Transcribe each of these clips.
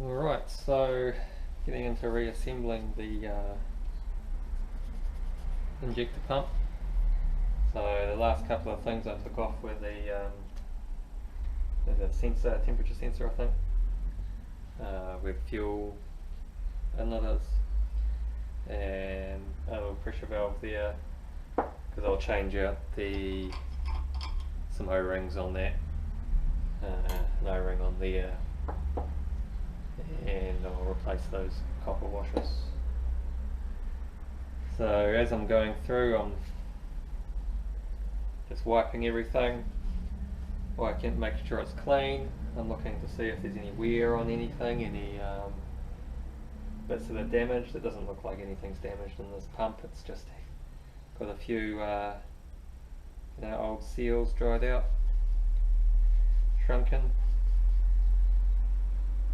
Alright, so getting into reassembling the injector pump. So the last couple of things I took off were the sensor, temperature sensor I think, with fuel inletters and a little pressure valve there, because I'll change out some O-rings on that, an O-ring on there, and I'll replace those copper washers. So as I'm going through, I'm just wiping everything, making sure it's clean. I'm looking to see if there's any wear on anything, any bits that are damaged. It doesn't look like anything's damaged in this pump. It's just got a few old seals dried out, shrunken.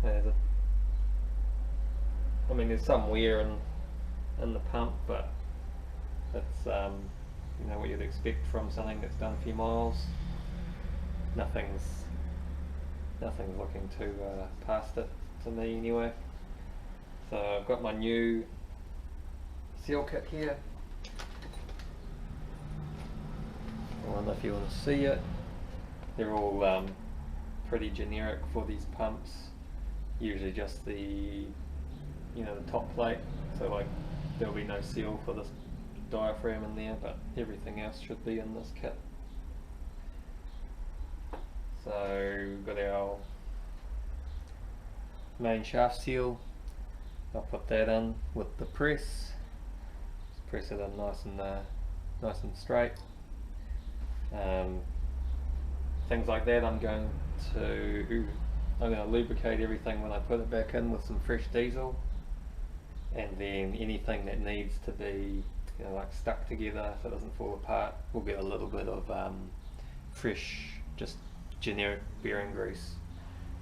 There's some wear in the pump, but it's what you'd expect from something that's done a few miles. Nothing's looking too past it to me anyway. So I've got my new seal kit here. I wonder if you want to see it. They're all pretty generic for these pumps. Usually just the top plate. So like there'll be no seal for this diaphragm in there, but everything else should be in this kit. So we've got our main shaft seal. I'll put that in with the press. Just press it in nice and straight. Things like that I'm going to lubricate everything when I put it back in with some fresh diesel, and then anything that needs to be like stuck together so it doesn't fall apart, we'll get a little bit of fresh, just generic bearing grease.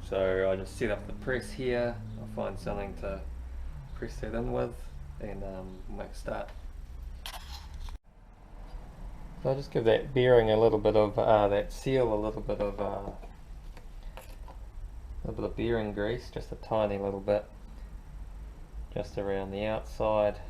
So I just set up the press here. I'll find something to press that in with, and make a start. So I'll just give that bearing a little bit of that seal a little bit of bearing grease, just a tiny little bit, just around the outside.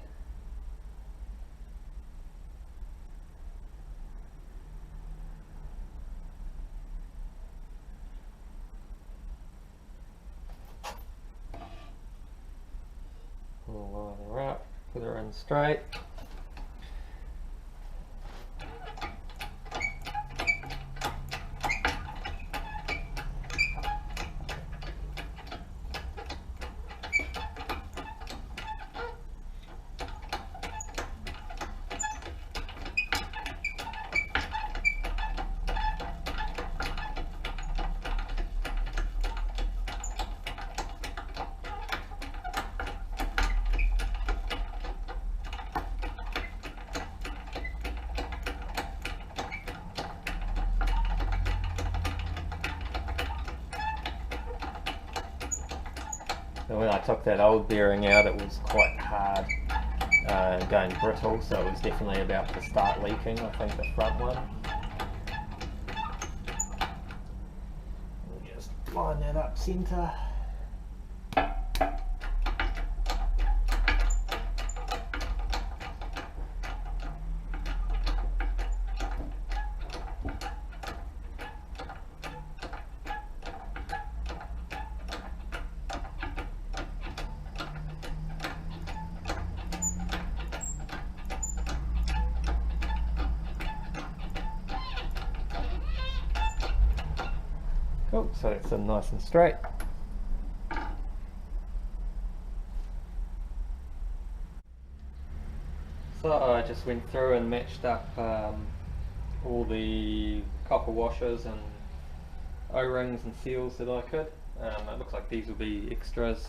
We'll line her up, put her in straight. So when I took that old bearing out, it was quite hard, going brittle, so it was definitely about to start leaking, I think, the front one. We'll just line that up centre. Cool, so it's in nice and straight. So I just went through and matched up all the copper washers and O-rings and seals that I could. It looks like these will be extras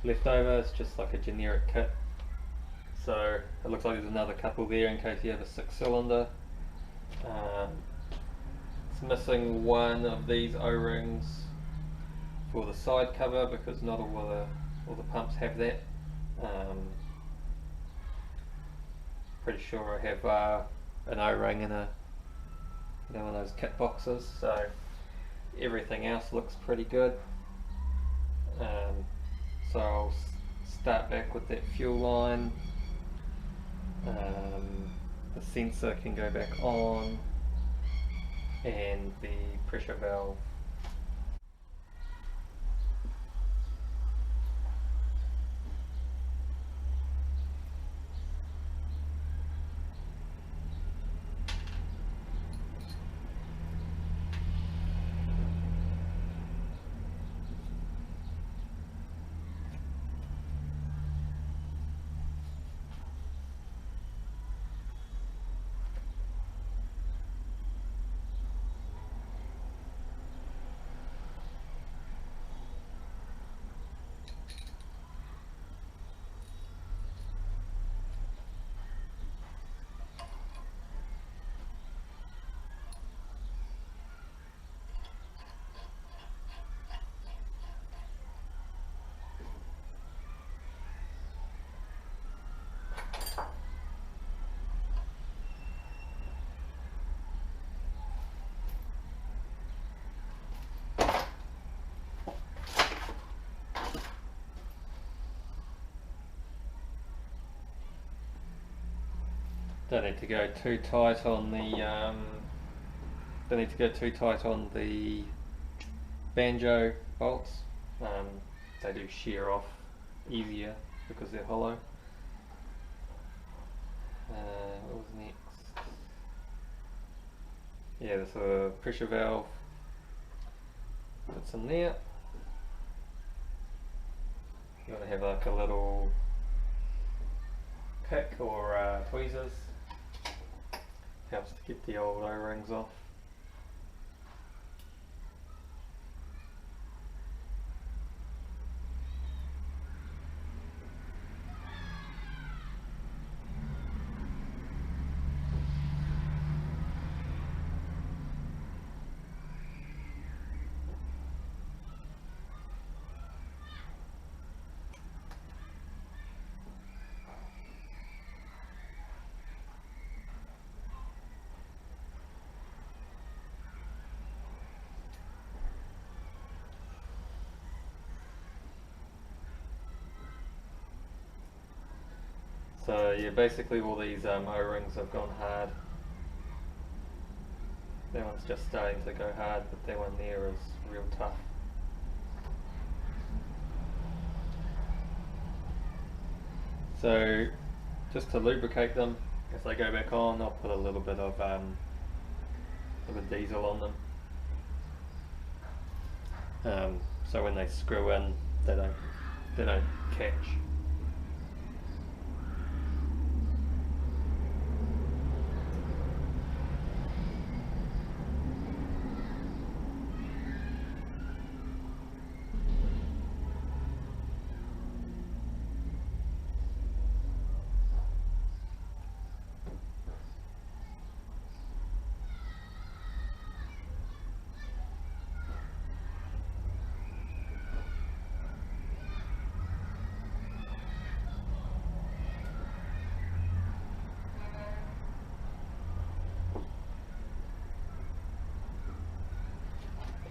left over. It's just like a generic kit. So it looks like there's another couple there in case you have a 6-cylinder. It's missing one of these O-rings for the side cover because not all the pumps have that. Pretty sure I have an O-ring in one of those kit boxes, so everything else looks pretty good. So I'll start back with that fuel line. The sensor can go back on, and the pressure valve. Don't need to go too tight on the banjo bolts. They do shear off easier because they're hollow. What was next? Yeah, there's a pressure valve. Puts in there. You want to have like a little pick or tweezers. Helps to get the old O-rings off. So yeah, basically all these O-rings have gone hard. That one's just starting to go hard, but that one there is real tough. So just to lubricate them, as they go back on, I'll put a little bit of diesel on them. So when they screw in, they don't catch.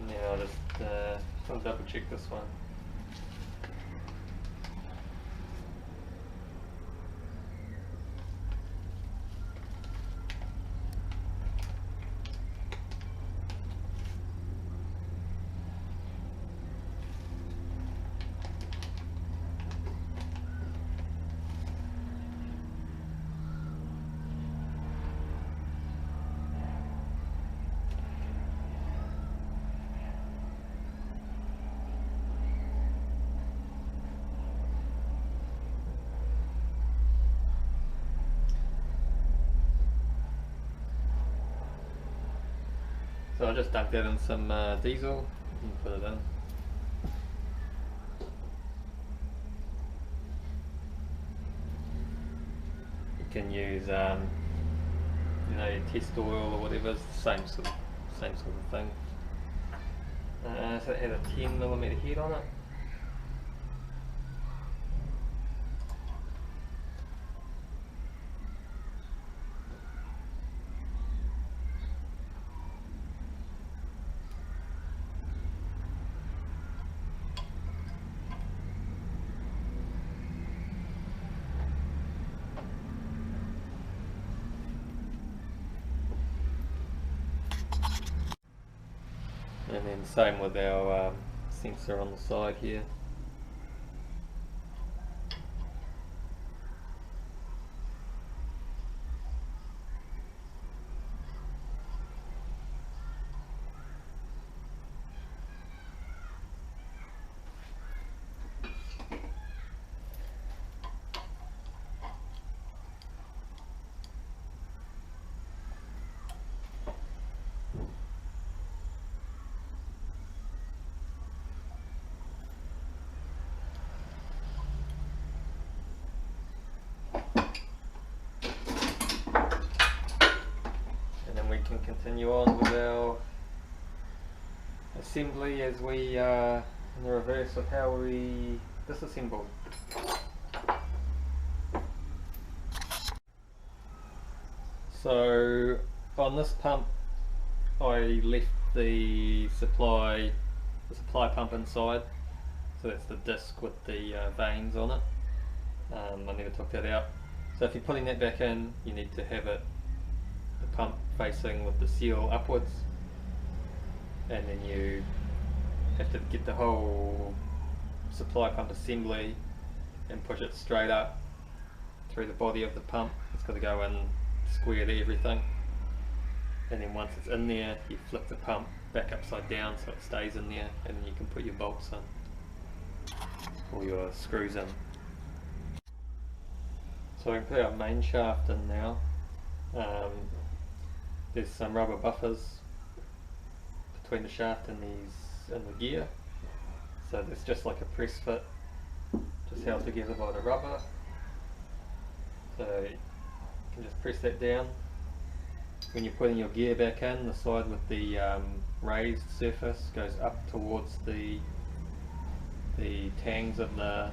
Yeah, I'll double check this one. So I'll just dunk that in some diesel and put it in. You can use your test oil or whatever, it's the same sort of thing. So it has a 10mm head on it. And then same with our sensor on the side here. We can continue on with our assembly as we in the reverse of how we disassembled. So on this pump I left the supply pump inside, so that's the disc with the vanes on it. I never took that out. So if you're putting that back in, you need to have the pump facing with the seal upwards, and then you have to get the whole supply pump assembly and push it straight up through the body of the pump. It's got to go in square to everything, and then once it's in there you flip the pump back upside down so it stays in there, and then you can put your bolts in or your screws in. So we can put our main shaft in now. There's some rubber buffers between the shaft and the gear, so it's just like a press fit, just held together by the rubber. So you can just press that down. When you're putting your gear back in, the side with the raised surface goes up towards the tangs of the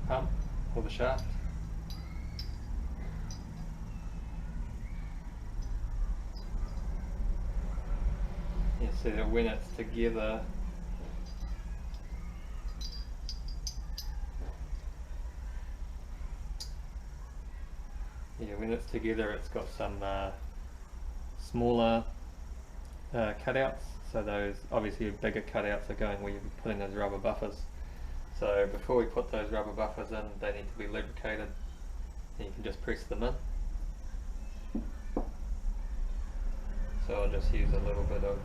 pump or the shaft. You see that when it's together, it's got some smaller cutouts. So those obviously bigger cutouts are going where you're putting those rubber buffers. So before we put those rubber buffers in, they need to be lubricated, and you can just press them in. So I'll just use a little bit of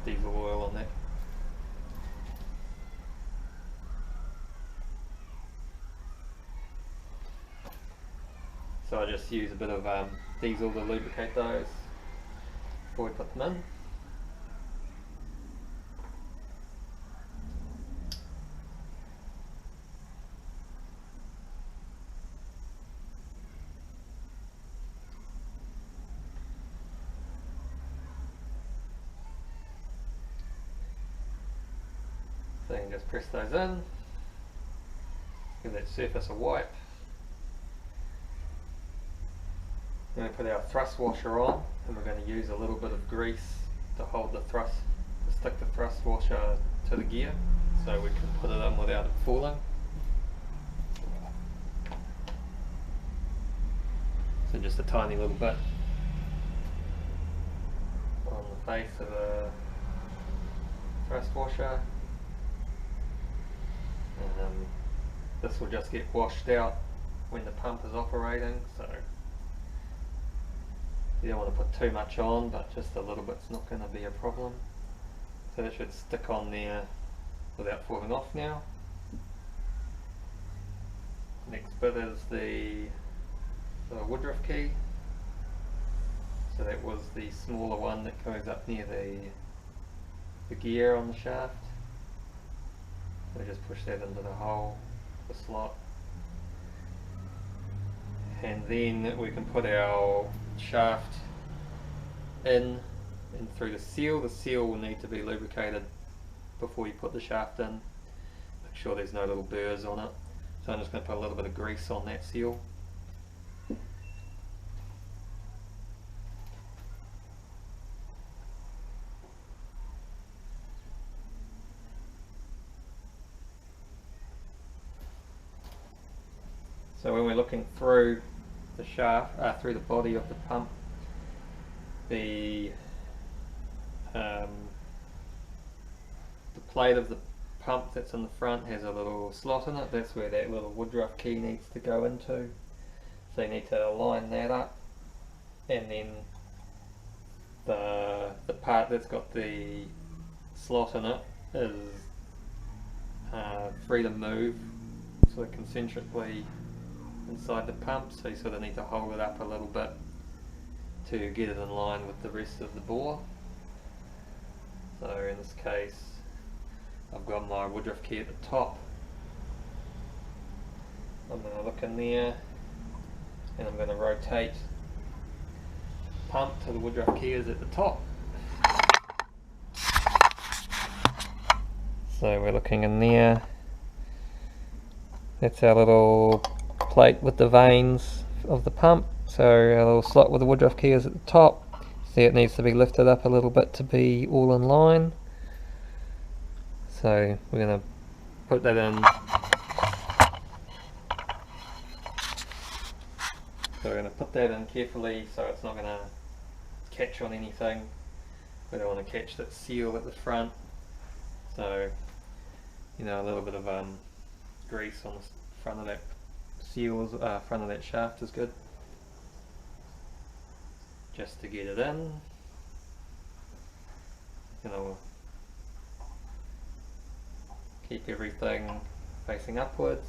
diesel oil on that. So I just use a bit of diesel to lubricate those before we put them in. So you can just press those in, give that surface a wipe. Then we put our thrust washer on, and we're going to use a little bit of grease to hold the thrust, to stick the thrust washer to the gear, so we can put it in without it falling. So just a tiny little bit on the face of the thrust washer. This will just get washed out when the pump is operating, so you don't want to put too much on, but just a little bit's not going to be a problem. So that should stick on there without falling off now. Next bit is the woodruff key. So that was the smaller one that goes up near the gear on the shaft. So just push that into the hole, the slot, and then we can put our shaft in and through the seal. The seal will need to be lubricated before you put the shaft in. Make sure there's no little burrs on it. So I'm just going to put a little bit of grease on that seal. So when we're looking through the shaft, through the body of the pump, the plate of the pump that's in the front has a little slot in it. That's where that little woodruff key needs to go into. So you need to line that up, and then the part that's got the slot in it is free to move, sort of concentrically inside the pump, so you sort of need to hold it up a little bit to get it in line with the rest of the bore. So in this case I've got my woodruff key at the top. I'm going to look in there and I'm going to rotate the pump till the woodruff key is at the top. So we're looking in there. That's our little plate with the vanes of the pump. So our little slot with the woodruff key is at the top. See, it needs to be lifted up a little bit to be all in line. So we're going to put that in. So we're going to put that in carefully so it's not going to catch on anything. We don't want to catch that seal at the front. So, you know, a little bit of grease on the front of that seal, front of that shaft is good. Just to get it in. You know, keep everything facing upwards.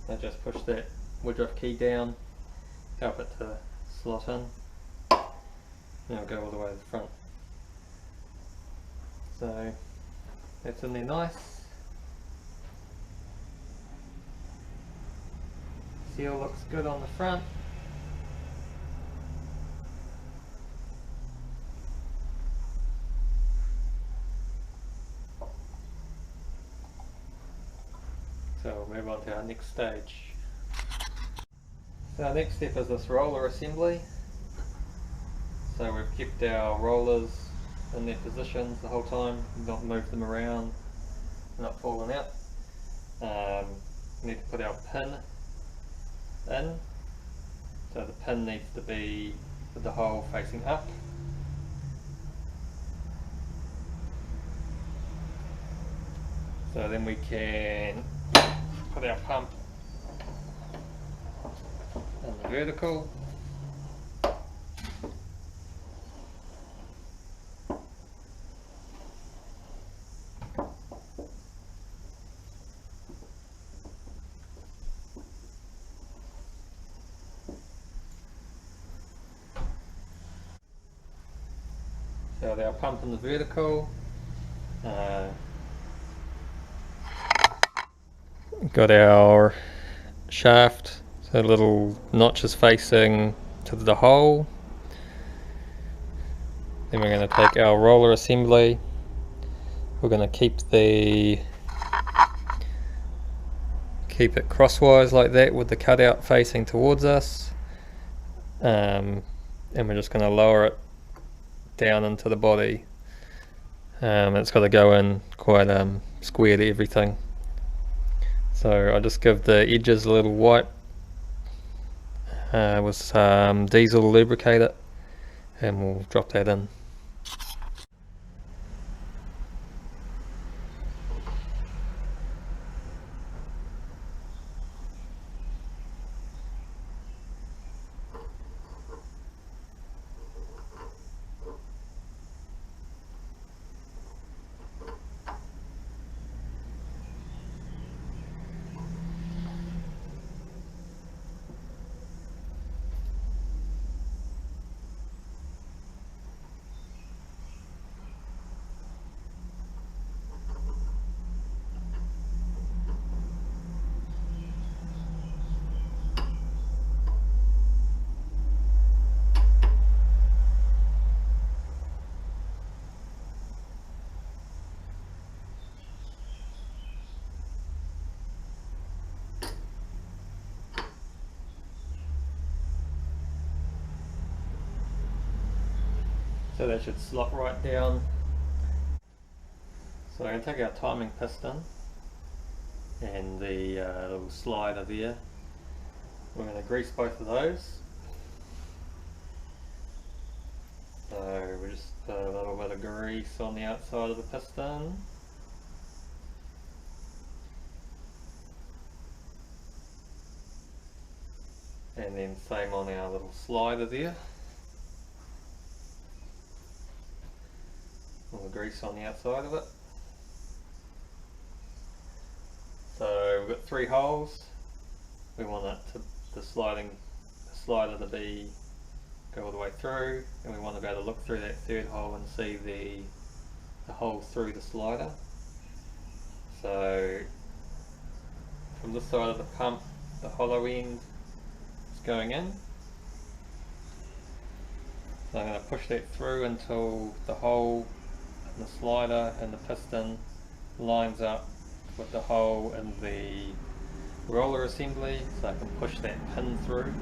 I just push that woodruff key down, help it to slot in, and it'll go all the way to the front. So that's in there nice. Seal looks good on the front. So we'll move on to our next stage. So our next step is this roller assembly. So we've kept our rollers in their positions the whole time, not moved them around, not falling out. We need to put our pin in. So the pin needs to be with the hole facing up. So then we can put our pump in the vertical. So our pump in the vertical. Got our shaft, so little notches facing to the hole. Then we're going to take our roller assembly. We're going to keep it crosswise like that with the cutout facing towards us, and we're just going to lower it down into the body. It's got to go in quite square to everything. So I just give the edges a little wipe with some diesel to lubricate it, and we'll drop that in. So that should slot right down. So I'm going to take our timing piston and the little slider there. We're going to grease both of those. So we just put a little bit of grease on the outside of the piston. And then same on our little slider there. All the grease on the outside of it. So we've got 3 holes. We want the slider to go all the way through, and we want to be able to look through that 3rd hole and see the hole through the slider. So from this side of the pump, the hollow end is going in. So I'm going to push that through until the hole in the slider and the piston lines up with the hole in the roller assembly, so I can push that pin through,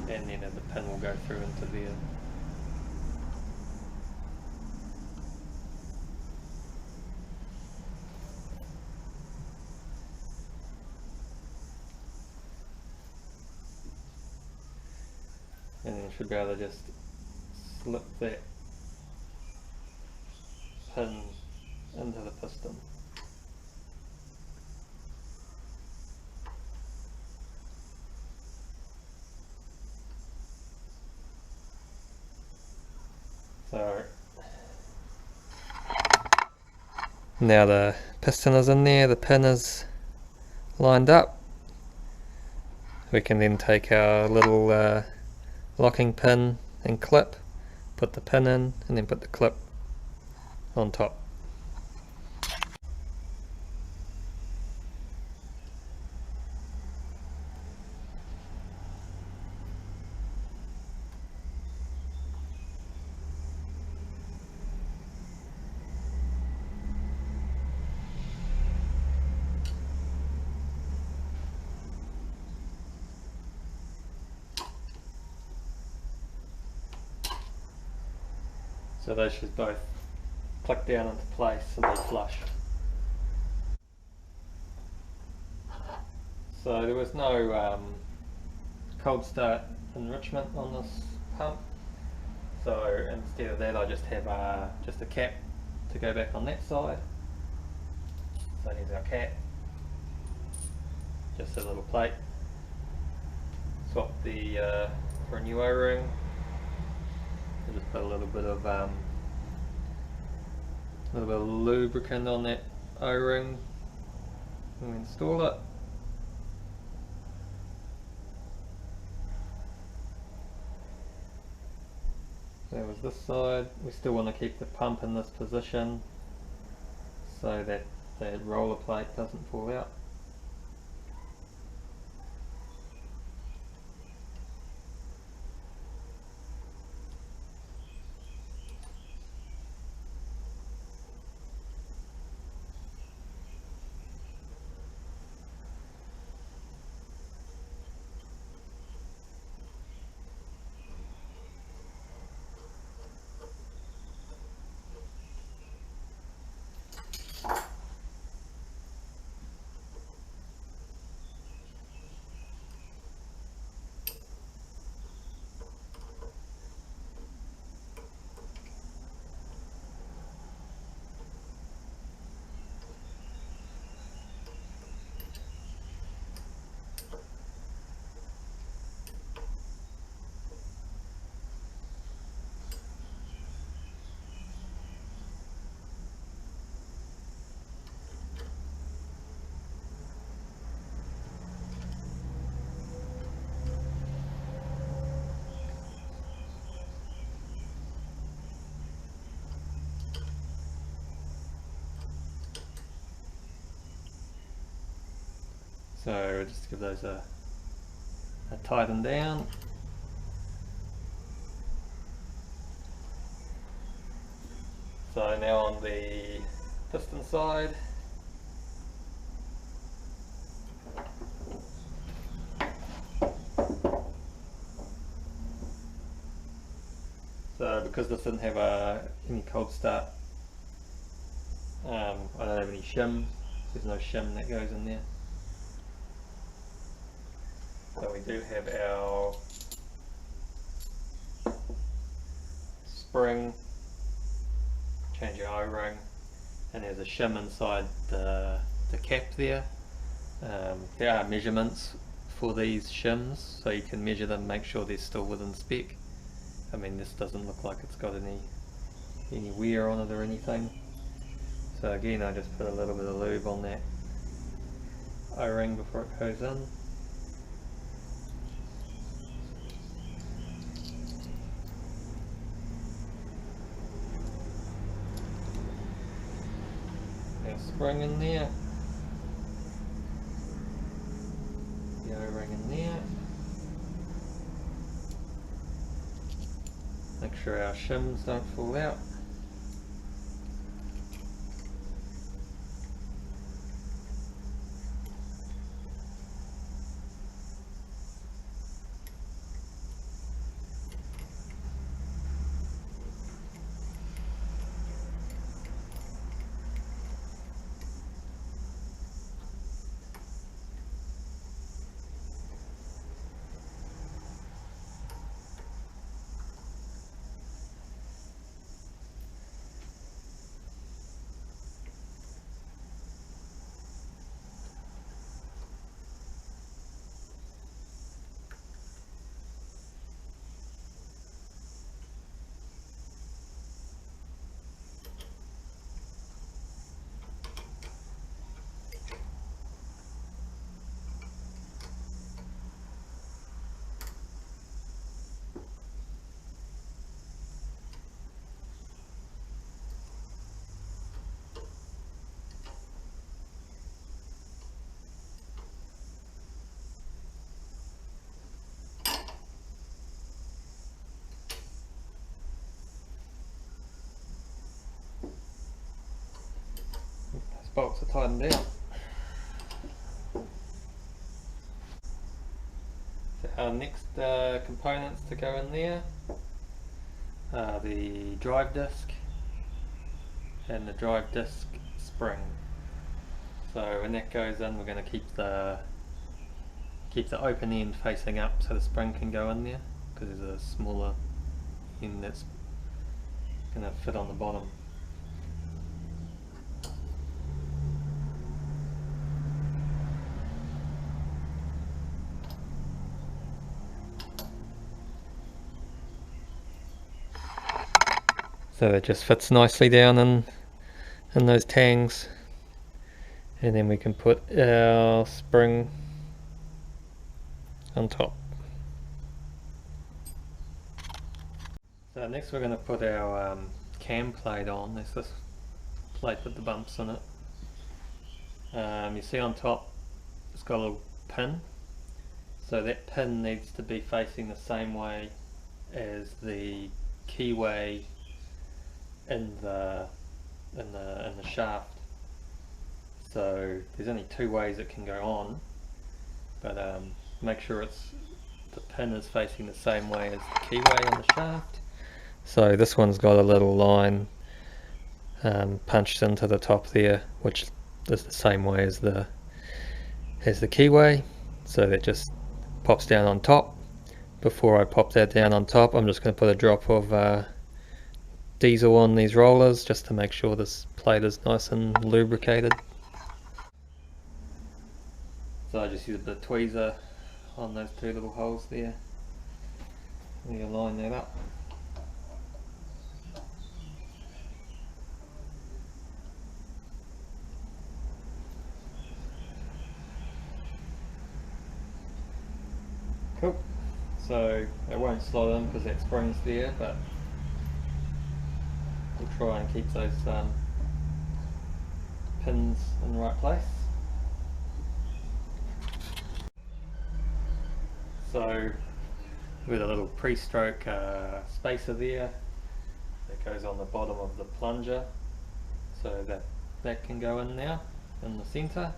and then the pin will go through into there. And then should be able to just slip that pin into the piston. So now the piston is in there, the pin is lined up. We can then take our little locking pin and clip, put the pin in, and then put the clip on top. So those should both click down into place and be flush. So there was no cold start enrichment on this pump. So instead of that, I just have just a cap to go back on that side. So here's our cap, just a little plate. Swap the for a new O-ring. I'll just put a little bit of lubricant on that O-ring and install it. That was this side. We still want to keep the pump in this position so that that roller plate doesn't fall out. So just give those a tighten down. So now on the piston side, so because this didn't have any cold start, I don't have any shim. There's no shim that goes in there. So we do have our spring, change your O-ring, and there's a shim inside the cap there. There are measurements for these shims, so you can measure them, make sure they're still within spec. I mean, this doesn't look like it's got any wear on it or anything. So again, I just put a little bit of lube on that O-ring before it goes in. Our spring in there. The O-ring in there. Make sure our shims don't fall out. Bolts are tightened down. So our next components to go in there are the drive disc and the drive disc spring. So when that goes in, we're going to keep the open end facing up so the spring can go in there, because there's a smaller end that's going to fit on the bottom. So it just fits nicely down in those tangs, and then we can put our spring on top. So next we're going to put our cam plate on. There's this plate with the bumps in it. You see on top it's got a little pin, so that pin needs to be facing the same way as the keyway in the shaft. So there's only two ways it can go on, but make sure the pin is facing the same way as the keyway in the shaft. So this one's got a little line punched into the top there, which is the same way as the keyway. So that just pops down on top. Before I pop that down on top, I'm just going to put a drop of diesel on these rollers just to make sure this plate is nice and lubricated. So I just use a bit of tweezer on those two little holes there. And you line that up. Cool. So it won't slot in because that spring's there, but we'll try and keep those pins in the right place. So with a little pre-stroke spacer there that goes on the bottom of the plunger, so that can go in now in the center.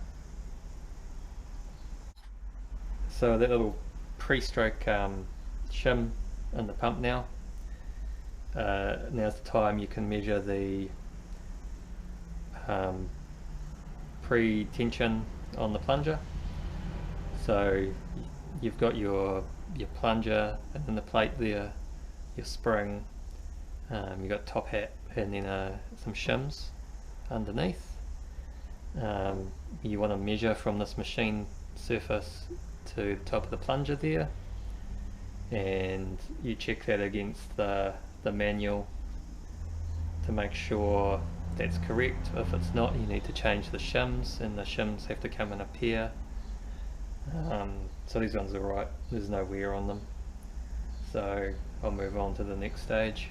So that little pre-stroke shim in the pump now. Now's the time you can measure the pre-tension on the plunger. So you've got your plunger and then the plate there, your spring, you've got top hat and then some shims underneath. You want to measure from this machine surface to the top of the plunger there, and you check that against the manual to make sure that's correct. If it's not, you need to change the shims, and the shims have to come in a pair. So these ones are right, there's no wear on them. So I'll move on to the next stage.